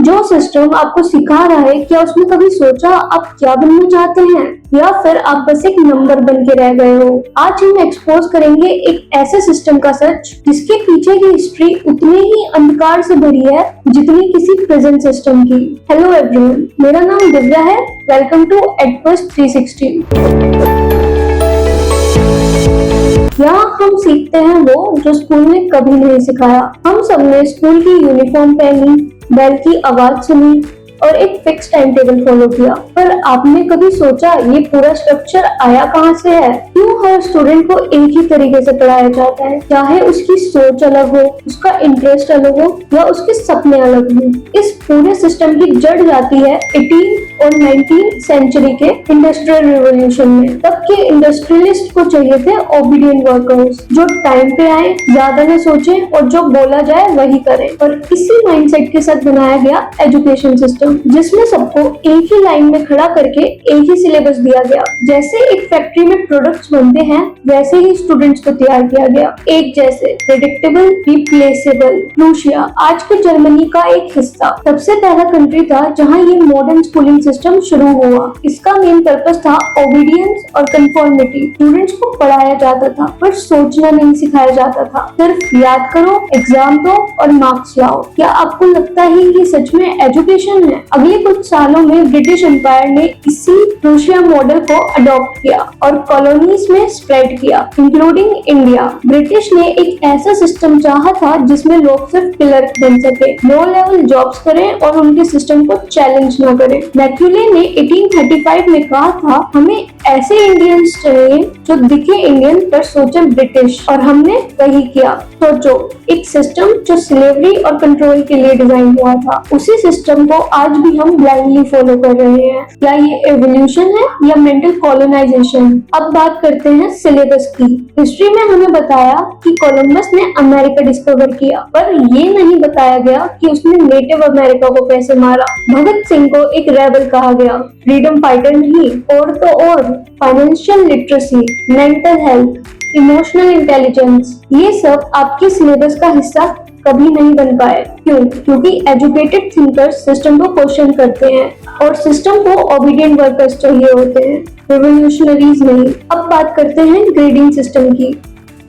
जो सिस्टम आपको सिखा रहा है, क्या उसने कभी सोचा आप क्या बनना चाहते हैं, या फिर आप बस एक नंबर बन के रह गए हो। आज हम एक्सपोज करेंगे एक ऐसे सिस्टम का सच जिसके पीछे की हिस्ट्री उतनी ही अंधकार से भरी है जितनी किसी प्रेजेंट सिस्टम की। हेलो एवरीवन, मेरा नाम दिव्या है। Welcome to adverse 360। यहाँ हम सीखते हैं वो जो स्कूल ने कभी नहीं सिखाया। हम सबने स्कूल की यूनिफॉर्म पहनी, बेल की आवाज सुनी और एक फिक्स टाइम टेबल फॉलो किया, पर आपने कभी सोचा ये पूरा स्ट्रक्चर आया कहाँ से है? क्यों हर स्टूडेंट को एक ही तरीके से पढ़ाया जाता है, चाहे उसकी सोच अलग हो, उसका इंटरेस्ट अलग हो या उसके सपने अलग हो? इस पूरे सिस्टम की जड़ जाती है 18 और 19 सेंचुरी के इंडस्ट्रियल रिवॉल्यूशन में। तब के इंडस्ट्रियलिस्ट को चाहिए थे ओबीडिएंट वर्कर्स, जो टाइम पे आए, ज्यादा न सोचे और जो बोला जाए वही करें। और इसी माइंडसेट के साथ बनाया गया एजुकेशन सिस्टम, जिसमें सबको एक ही लाइन में खड़ा करके एक ही सिलेबस दिया गया। जैसे एक फैक्ट्री में प्रोडक्ट्स बनते हैं, वैसे ही स्टूडेंट्स को तैयार किया गया, एक जैसे, प्रेडिक्टेबल, रिप्लेसेबल। प्रूशिया आज के जर्मनी का एक हिस्सा सबसे पहला कंट्री था जहां ये मॉडर्न स्कूलिंग सिस्टम शुरू हुआ। इसका मेन पर्पस था ओबीडियंस और कंफर्मिटी। स्टूडेंट्स को पढ़ाया जाता था पर सोचना नहीं सिखाया जाता था। सिर्फ याद करो, एग्जाम दो और मार्क्स लाओ। क्या आपको लगता है ये सच में एजुकेशन है? अगले कुछ सालों में ब्रिटिश एम्पायर ने इसी प्रूशिया मॉडल को अडॉप्ट किया और कॉलोनीज में स्प्रेड किया, इंक्लूडिंग इंडिया। ब्रिटिश ने एक ऐसा सिस्टम चाहा था जिसमें लोग सिर्फ क्लर्क बन सके, लो लेवल जॉब्स करें और उनके सिस्टम को चैलेंज न करें। मैक्यूले ने 1835 में कहा था, हमें ऐसे इंडियंस चाहिए जो दिखे इंडियन पर सोचे ब्रिटिश, और हमने वही किया। सोचो, एक सिस्टम जो स्लेवरी और कंट्रोल के लिए डिजाइन हुआ था, उसी सिस्टम को आज भी हम ब्लाइंडली फॉलो कर रहे हैं। क्या ये एवोल्यूशन है या मेंटल कॉलोनाइजेशन? अब बात करते हैं सिलेबस की। हिस्ट्री में हमें बताया कि कोलंबस ने अमेरिका डिस्कवर किया, पर ये नहीं बताया गया कि उसने नेटिव अमेरिका को कैसे मारा। भगत सिंह को एक रेबल कहा गया, फ्रीडम फाइटर नहीं। और तो और financial literacy, mental health, emotional intelligence, ये सब आपके सिलेबस का हिस्सा कभी नहीं बन पाए। क्यों? क्योंकि एजुकेटेड थिंकर्स सिस्टम को क्वेश्चन करते हैं और सिस्टम को ओबीडिएंट वर्कर्स चाहिए होते हैं, रिवोल्यूशनरीज नहीं। अब बात करते हैं ग्रेडिंग सिस्टम की।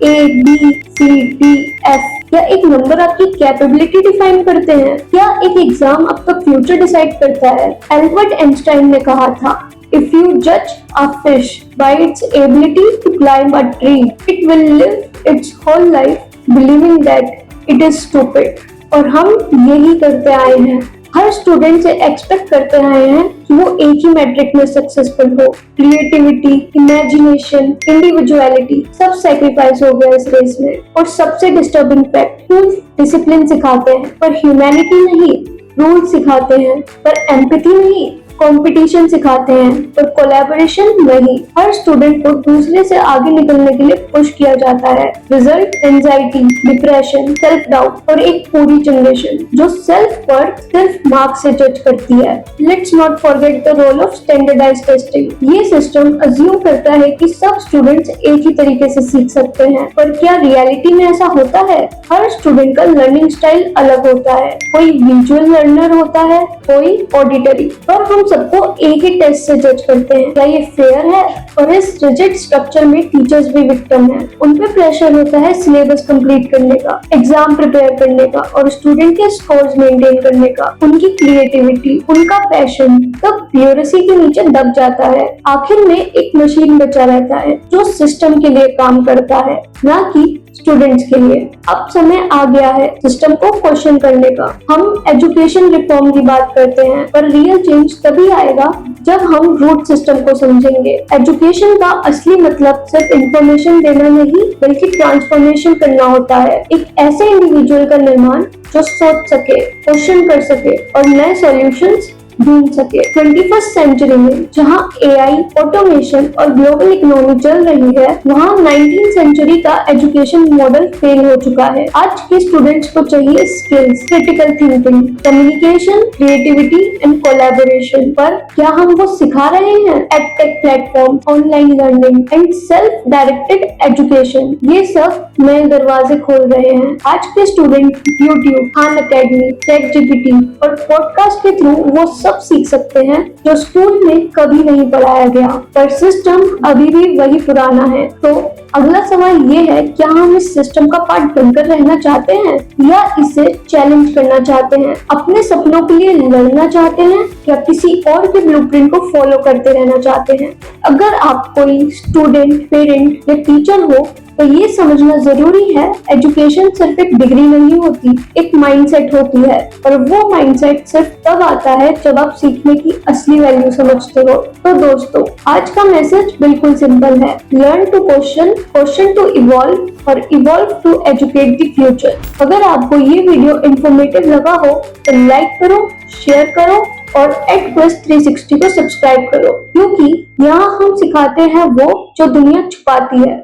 A, B, C, D, F, क्या एक नंबर आपकी कैपेबिलिटी डिफाइन करते हैं? क्या एक एग्जाम आपका फ्यूचर डिसाइड करता है? एल्बर्ट आइंस्टाइन ने कहा था, If you judge a fish by its ability to climb a tree, it will live its whole life believing that it is stupid। और हम यही करते आए हैं। हर स्टूडेंट से एक्सपेक्ट करते आए हैं कि वो एक ही मैट्रिक में सक्सेसफुल हो। क्रिएटिविटी, इमेजिनेशन, इंडिविजुअलिटी सब सैक्रिफाइस हो गया इस रेस में। और सबसे डिस्टर्बिंग फैक्ट, स्कूल डिसिप्लिन सिखाते हैं पर ह्यूमैनिटी नहीं, रूल सिखाते हैं पर एम्पैथी नहीं, कंपटीशन सिखाते हैं पर कोलैबोरेशन नहीं। हर स्टूडेंट को दूसरे से आगे निकलने के लिए पुश किया जाता है। Result, anxiety, depression, self doubt और एक पूरी जनरेशन जो सेल्फ वर्थ सिर्फ मार्क्स से जज करती है। Let's not forget the role of standardised testing. ये सिस्टम अज्यूम करता है कि सब स्टूडेंट्स एक ही तरीके से सीख सकते हैं, पर क्या रियलिटी में ऐसा होता है? हर स्टूडेंट का लर्निंग स्टाइल अलग होता है। कोई विजुअल लर्नर होता है, कोई ऑडिटरी, पर हम सबको एक ही टेस्ट से जज करते हैं। क्या ये फेयर है? और इस रिजिड स्ट्रक्चर में टीचर्स भी विक्टिम हैं। उन पे प्रेशर होता है सिलेबस कंप्लीट करने का, एग्जाम प्रिपेयर करने का और स्टूडेंट के स्कोर्स मेंटेन करने का। उनकी क्रिएटिविटी, उनका पैशन तब ब्यूरोक्रेसी के नीचे दब जाता है। आखिर में एक मशीन बचा रहता है जो सिस्टम के लिए काम करता है, ना कि स्टूडेंट्स के लिए। अब समय आ गया है सिस्टम को क्वेश्चन करने का। हम एजुकेशन रिफॉर्म की बात करते हैं, पर रियल चेंज तभी आएगा जब हम रूट सिस्टम को समझेंगे। एजुकेशन का असली मतलब सिर्फ इंफॉर्मेशन देना नहीं, बल्कि ट्रांसफॉर्मेशन करना होता है। एक ऐसे इंडिविजुअल का निर्माण जो सोच सके, क्वेश्चन कर सके और नए सॉल्यूशंस ढूंढ सके। 21st सेंचुरी में जहां एआई, ऑटोमेशन और ग्लोबल इकोनॉमी चल रही है, वहां 19th सेंचुरी का एजुकेशन मॉडल फेल हो चुका है। आज के स्टूडेंट्स को चाहिए skills, critical thinking, communication, creativity and collaboration. पर क्या हम वो सिखा रहे हैं? Edtech platform, online learning and self directed education, ये सब नए दरवाजे खोल रहे हैं। आज के student YouTube, Khan academy, ChatGPT और पॉडकास्ट के थ्रू वो सब सीख सकते हैं जो स्कूल में कभी नहीं पढ़ाया गया। पर सिस्टम अभी भी वही पुराना है। तो अगला सवाल ये है, क्या हम इस सिस्टम का पार्ट बनकर रहना चाहते हैं या इसे चैलेंज करना चाहते हैं? अपने सपनों के लिए लड़ना चाहते हैं या किसी और के ब्लूप्रिंट को फॉलो करते रहना चाहते हैं? अगर आप कोई स्टूडेंट, पेरेंट या टीचर हो तो ये समझना जरूरी है, एजुकेशन सिर्फ एक डिग्री नहीं होती, एक माइंडसेट होती है। और वो माइंडसेट सिर्फ तब आता है जब आप सीखने की असली वैल्यू समझते हो। तो दोस्तों, आज का मैसेज बिल्कुल सिंपल है, learn to question, question to evolve और evolve to educate the future. अगर आपको ये वीडियो इंफॉर्मेटिव लगा हो तो लाइक करो, शेयर करो और @Quest360 को सब्सक्राइब करो, क्योंकि यहाँ हम सिखाते हैं वो जो दुनिया छुपाती है।